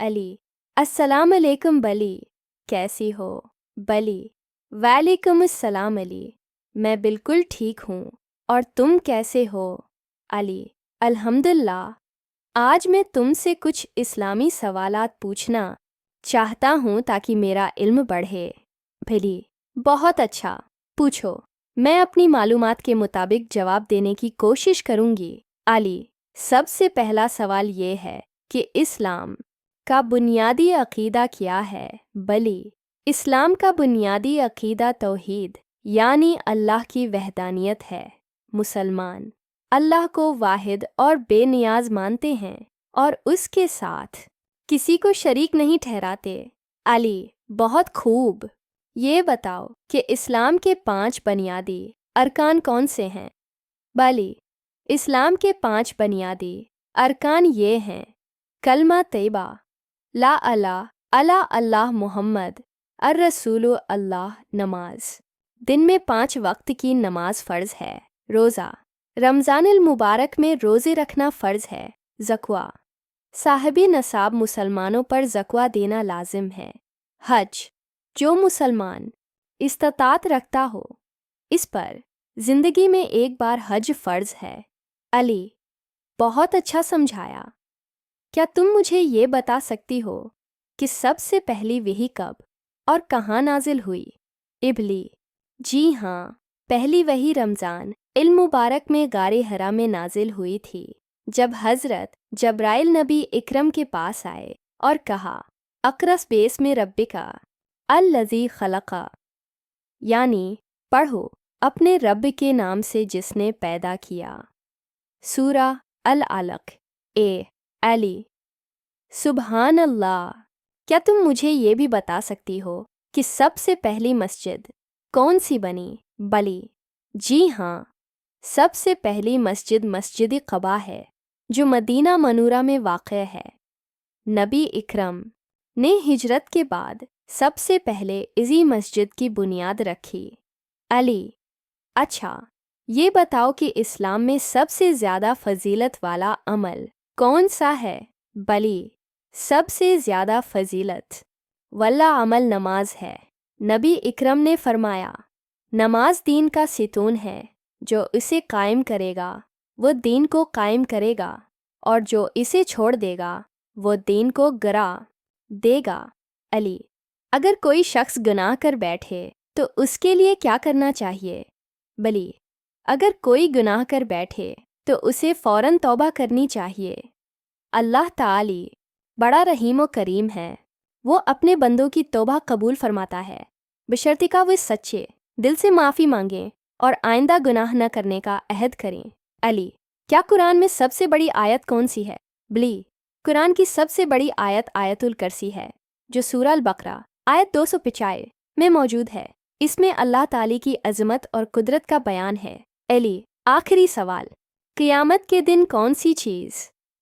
अली: अस्सलाम अलैकुम बली, कैसी हो? बली: वालेकुम अस्सलाम अली, मैं बिल्कुल ठीक हूँ, और तुम कैसे हो? अली: अल्हम्दुलिल्लाह। आज मैं तुमसे कुछ इस्लामी सवालात पूछना चाहता हूँ ताकि मेरा इल्म बढ़े। बली: बहुत अच्छा, पूछो, मैं अपनी मालूमात के मुताबिक जवाब देने की कोशिश करूँगी। अली: सबसे पहला सवाल ये है कि इस्लाम का बुनियादी अक़ीदा क्या है? बली: इस्लाम का बुनियादी अक़ीदा तौहीद यानी अल्लाह की वहदानियत है। मुसलमान अल्लाह को वाहिद और बेनियाज मानते हैं और उसके साथ किसी को शरीक नहीं ठहराते। अली: बहुत खूब, ये बताओ कि इस्लाम के 5 बुनियादी अरकान कौन से हैं? बली: इस्लाम के 5 बुनियादी अरकान ये हैं: कलमा तैयबा, ला अला अल्लाह मुहम्मद अर रसूलु अल्लाह, नमाज, दिन में 5 वक्त की नमाज फ़र्ज़ है। रोज़ा, रमज़ानुल मुबारक में रोज़े रखना फ़र्ज़ है। ज़कवा, साहिबी नसाब मुसलमानों पर ज़कवा देना लाजिम है। हज, जो मुसलमान इस्तात रखता हो इस पर ज़िंदगी में एक बार हज फ़र्ज़ है। अली: बहुत अच्छा समझाया। क्या तुम मुझे ये बता सकती हो कि सबसे पहली वही कब और कहाँ नाजिल हुई? इबली: जी हाँ, पहली वही रमज़ान इल मुबारक में गारे हरा में नाजिल हुई थी, जब हज़रत जब्राइल नबी इकरम के पास आए और कहा, अक़रस बेस में रब्बिका अल्लज़ी खलक़ा, यानी पढ़ो, अपने रब के नाम से जिसने पैदा किया। सूरा अल अलक़। अली: सुबहान अल्लाह। क्या तुम मुझे ये भी बता सकती हो कि सबसे पहली मस्जिद कौन सी बनी? बली: जी हाँ, सबसे पहली मस्जिद मस्जिद क़बा है, जो मदीना मनूरा में वाक़ है। नबी इकरम ने हिजरत के बाद सबसे पहले इसी मस्जिद की बुनियाद रखी। अली: अच्छा, ये बताओ कि इस्लाम में सबसे ज़्यादा फ़जीलत वाला अमल कौन सा है? बली: सबसे ज़्यादा फ़जीलत वाला अमल नमाज है। नबी इकरम ने फरमाया, नमाज दीन का सितून है, जो इसे कायम करेगा वो दीन को कायम करेगा, और जो इसे छोड़ देगा वो दीन को गिरा देगा। अली: अगर कोई शख्स गुनाह कर बैठे तो उसके लिए क्या करना चाहिए? बली: अगर कोई गुनाह कर बैठे तो उसे फ़ौरन तौबा करनी चाहिए। अल्लाह ताली बड़ा रहीम व करीम है, वो अपने बंदों की तौबा कबूल फरमाता है, बशर्तिका वे सच्चे दिल से माफ़ी मांगें और आइंदा गुनाह न करने का अहद करें। अली: क्या कुरान में सबसे बड़ी आयत कौन सी है? बली: कुरान की सबसे बड़ी आयत आयतुल कुर्सी है, जो सूरह अल बकरा आयत 295 में मौजूद है। इसमें अल्लाह ताली की अज़मत और कुदरत का बयान है। अली: आखिरी सवाल, क़ियामत के दिन कौन सी चीज़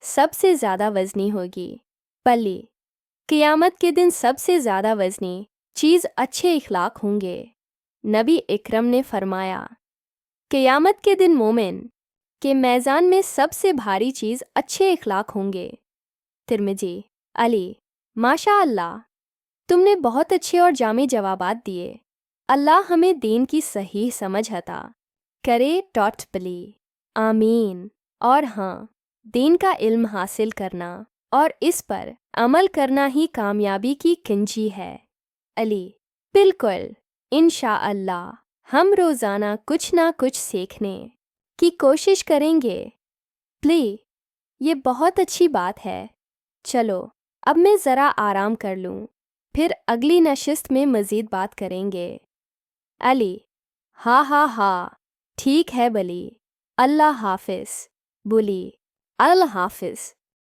सबसे ज़्यादा वज़नी होगी? बली: क़ियामत के दिन सबसे ज़्यादा वज़नी चीज़ अच्छे इखलाक होंगे। नबी इकरम ने फरमाया, क़ियामत के दिन मोमिन के मैज़ान में सबसे भारी चीज़ अच्छे इखलाक होंगे। तिरमिज़ी। अली: माशा अल्लाह, तुमने बहुत अच्छे और जामे जवाबात दिए। अल्लाह हमें दीन की सही समझ अता करे। बली: आमीन। और हाँ, दीन का इल्म हासिल करना और इस पर अमल करना ही कामयाबी की कुंजी है। अली: बिल्कुल, इंशाअल्लाह हम रोज़ाना कुछ ना कुछ सीखने की कोशिश करेंगे। प्ली, ये बहुत अच्छी बात है। चलो, अब मैं ज़रा आराम कर लूँ, फिर अगली नशिस्त में मज़ीद बात करेंगे। अली: हाँ, ठीक है बली, अल्लाह हाफ़िज़। बुली: अल हाफ़िज़।